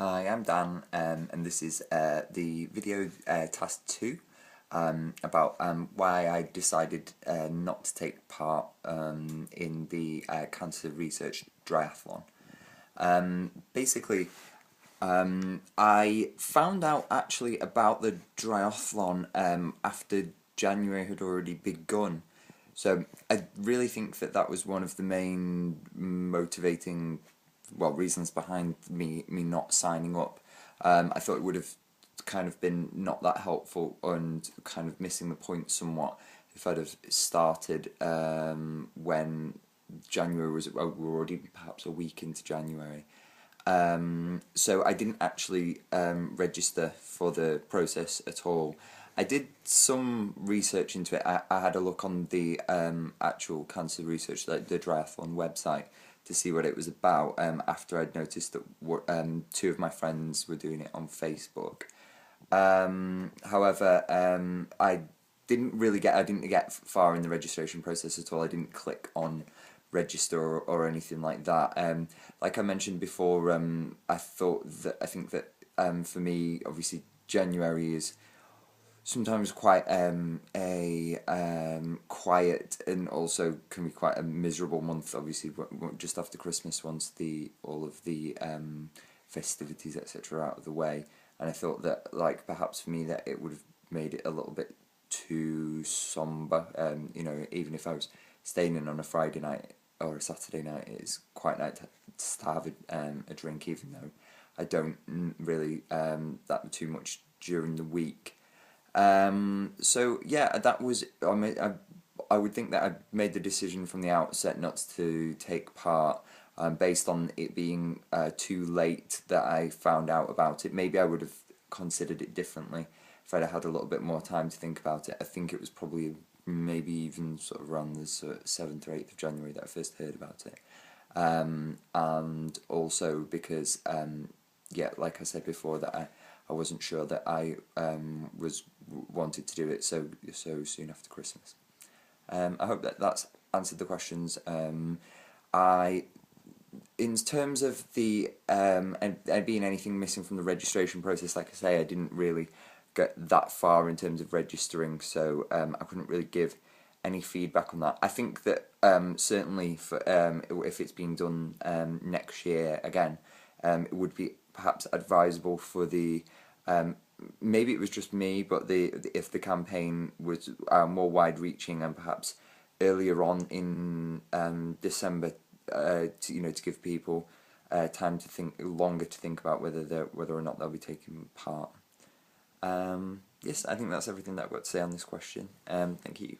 Hi, I'm Dan, and this is the video task 2 about why I decided not to take part in the cancer research triathlon. Basically, I found out actually about the triathlon after January had already begun. So I really think that that was one of the main motivating, reasons behind me not signing up. I thought it would have kind of been not that helpful and kind of missing the point somewhat if I'd have started when January was, we were already perhaps a week into January. So I didn't actually register for the process at all. I did some research into it. I had a look on the actual cancer research, like the triathlon website, to see what it was about after I'd noticed that two of my friends were doing it on Facebook. However, I didn't get far in the registration process at all. I didn't click on register or anything like that. Like I mentioned before, I think that for me, obviously January is sometimes quite a quiet and also can be quite a miserable month. Obviously, just after Christmas, once all of the festivities etc. out of the way, and I thought that perhaps for me that it would have made it a little bit too somber. Even if I was staying in on a Friday night or a Saturday night, it's quite nice to have a drink, even though I don't really that too much during the week. So yeah, that was I would think that I made the decision from the outset not to take part, based on it being too late that I found out about it. Maybe I would have considered it differently if I'd had a little bit more time to think about it. I think it was probably maybe even sort of around the 7th or 8th of January that I first heard about it. And also because, like I said before, that I wasn't sure that I wanted to do it so soon after Christmas. I hope that that's answered the questions. In terms of the and being anything missing from the registration process, like I say, I didn't really get that far in terms of registering, so I couldn't really give any feedback on that. I think that certainly for if it's being done next year again, it would be perhaps advisable for the maybe it was just me, but if the campaign was more wide-reaching and perhaps earlier on in December, to give people time to think about whether or not they'll be taking part. Yes, I think that's everything that I've got to say on this question. Thank you.